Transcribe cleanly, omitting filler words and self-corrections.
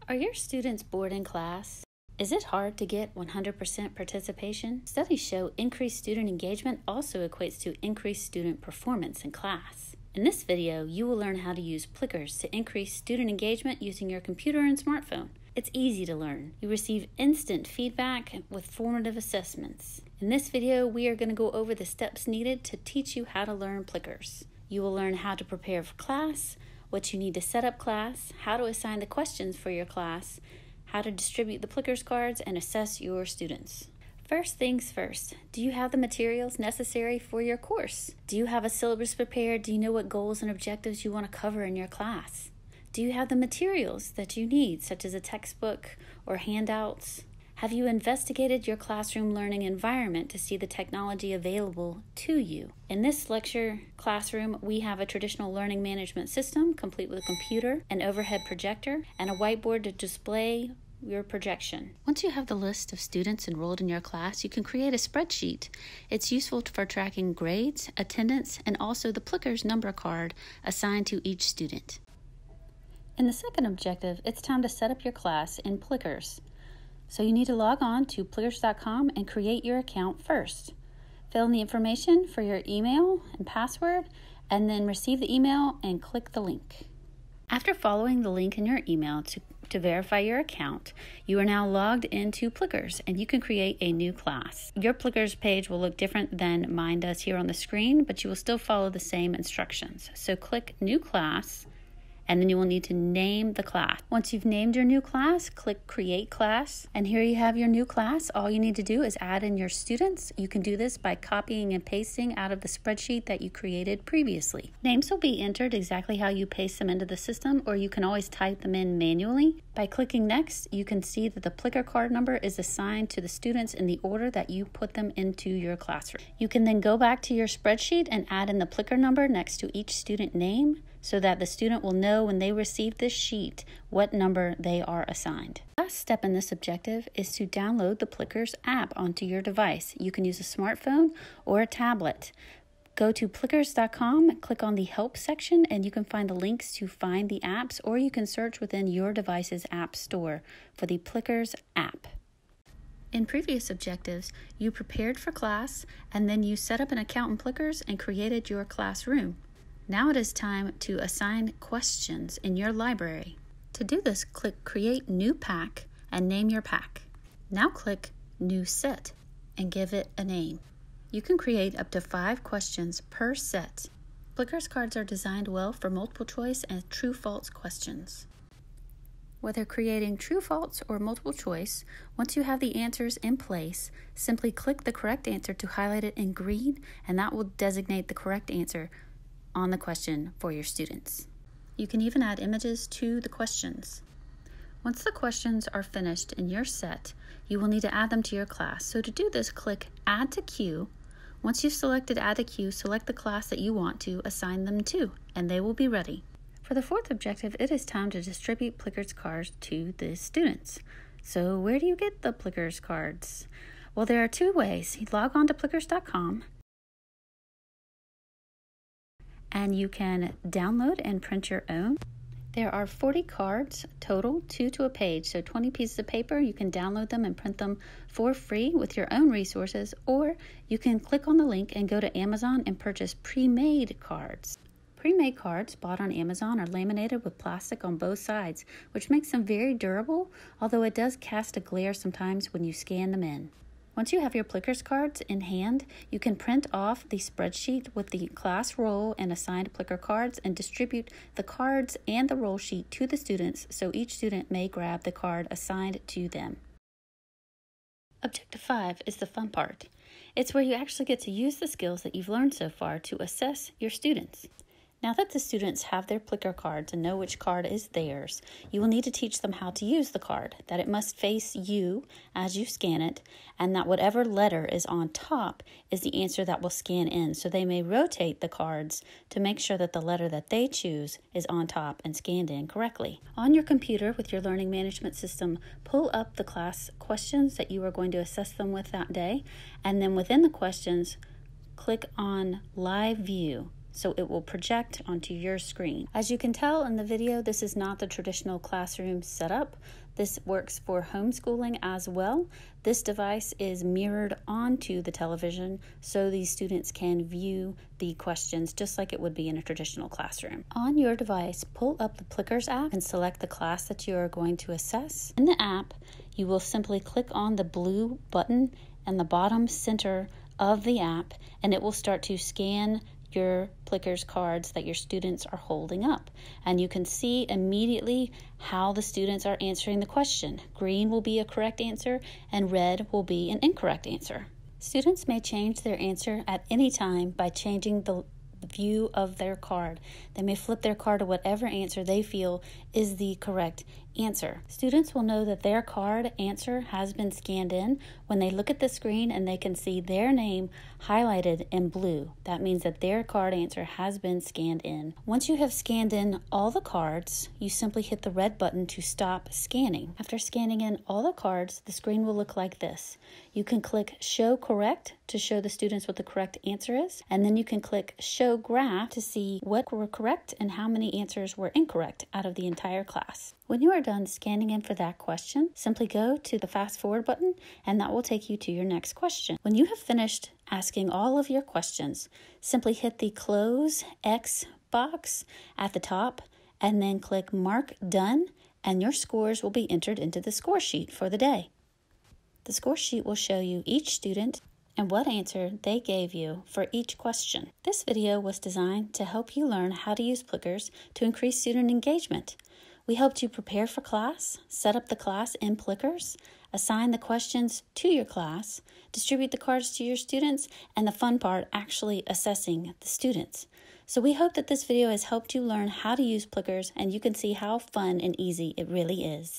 Are your students bored in class? Is it hard to get 100% participation? Studies show increased student engagement also equates to increased student performance in class. In this video, you will learn how to use Plickers to increase student engagement using your computer and smartphone. It's easy to learn. You receive instant feedback with formative assessments. In this video, we are going to go over the steps needed to teach you how to learn Plickers. You will learn how to prepare for class, what you need to set up class, how to assign the questions for your class, how to distribute the Plickers cards, and assess your students. First things first, do you have the materials necessary for your course? Do you have a syllabus prepared? Do you know what goals and objectives you want to cover in your class? Do you have the materials that you need, such as a textbook or handouts? Have you investigated your classroom learning environment to see the technology available to you? In this lecture classroom, we have a traditional learning management system complete with a computer, an overhead projector, and a whiteboard to display your projection. Once you have the list of students enrolled in your class, you can create a spreadsheet. It's useful for tracking grades, attendance, and also the Plickers number card assigned to each student. In the second objective, it's time to set up your class in Plickers. So you need to log on to plickers.com and create your account first. Fill in the information for your email and password, and then receive the email and click the link. After following the link in your email to verify your account, you are now logged into Plickers and you can create a new class. Your Plickers page will look different than mine does here on the screen, but you will still follow the same instructions. So click New Class, and then you will need to name the class. Once you've named your new class, click Create Class, and here you have your new class. All you need to do is add in your students. You can do this by copying and pasting out of the spreadsheet that you created previously. Names will be entered exactly how you paste them into the system, or you can always type them in manually. By clicking Next, you can see that the Plicker card number is assigned to the students in the order that you put them into your classroom. You can then go back to your spreadsheet and add in the Plicker number next to each student name, so that the student will know when they receive this sheet what number they are assigned. The last step in this objective is to download the Plickers app onto your device. You can use a smartphone or a tablet. Go to plickers.com, click on the Help section, and you can find the links to find the apps, or you can search within your device's app store for the Plickers app. In previous objectives, you prepared for class, and then you set up an account in Plickers and created your classroom. Now it is time to assign questions in your library. To do this, click Create New Pack and name your pack. Now click New Set and give it a name. You can create up to 5 questions per set. Plickers cards are designed well for multiple choice and true-false questions. Whether creating true-false or multiple choice, once you have the answers in place, simply click the correct answer to highlight it in green, and that will designate the correct answer on the question for your students. You can even add images to the questions. Once the questions are finished in your set, you will need to add them to your class. So to do this, click Add to Queue. Once you've selected Add to Queue, select the class that you want to assign them to, and they will be ready. For the fourth objective, it is time to distribute Plickers cards to the students. So where do you get the Plickers cards? Well, there are 2 ways. You log on to plickers.com, and you can download and print your own. There are 40 cards total, 2 to a page, so 20 pieces of paper. You can download them and print them for free with your own resources, or you can click on the link and go to Amazon and purchase pre-made cards. Pre-made cards bought on Amazon are laminated with plastic on both sides, which makes them very durable, although it does cast a glare sometimes when you scan them in. Once you have your Plickers cards in hand, you can print off the spreadsheet with the class roll and assigned Plicker cards and distribute the cards and the roll sheet to the students so each student may grab the card assigned to them. Objective 5 is the fun part. It's where you actually get to use the skills that you've learned so far to assess your students. Now that the students have their Plicker cards and know which card is theirs, you will need to teach them how to use the card, that it must face you as you scan it, and that whatever letter is on top is the answer that will scan in, so they may rotate the cards to make sure that the letter that they choose is on top and scanned in correctly. On your computer with your learning management system, pull up the class questions that you are going to assess them with that day, and then within the questions, click on Live View. so it will project onto your screen. As you can tell in the video, this is not the traditional classroom setup. This works for homeschooling as well. This device is mirrored onto the television so these students can view the questions just like it would be in a traditional classroom. On your device, pull up the Plickers app and select the class that you are going to assess. In the app, you will simply click on the blue button in the bottom center of the app, and it will start to scan your Plickers cards that your students are holding up. And you can see immediately how the students are answering the question. Green will be a correct answer and red will be an incorrect answer. Students may change their answer at any time by changing the view of their card. They may flip their card to whatever answer they feel is the correct answer. Students will know that their card answer has been scanned in when they look at the screen and they can see their name highlighted in blue. That means that their card answer has been scanned in. Once you have scanned in all the cards, you simply hit the red button to stop scanning. After scanning in all the cards, the screen will look like this. You can click Show Correct to show the students what the correct answer is, and then you can click Show Graph to see what were correct and how many answers were incorrect out of the entire class. When you are done scanning in for that question, simply go to the fast forward button and that will take you to your next question. When you have finished asking all of your questions, simply hit the close X box at the top and then click Mark Done, and your scores will be entered into the score sheet for the day. The score sheet will show you each student and what answer they gave you for each question. This video was designed to help you learn how to use Plickers to increase student engagement. We helped you prepare for class, set up the class in Plickers, assign the questions to your class, distribute the cards to your students, and the fun part, actually assessing the students. So we hope that this video has helped you learn how to use Plickers and you can see how fun and easy it really is.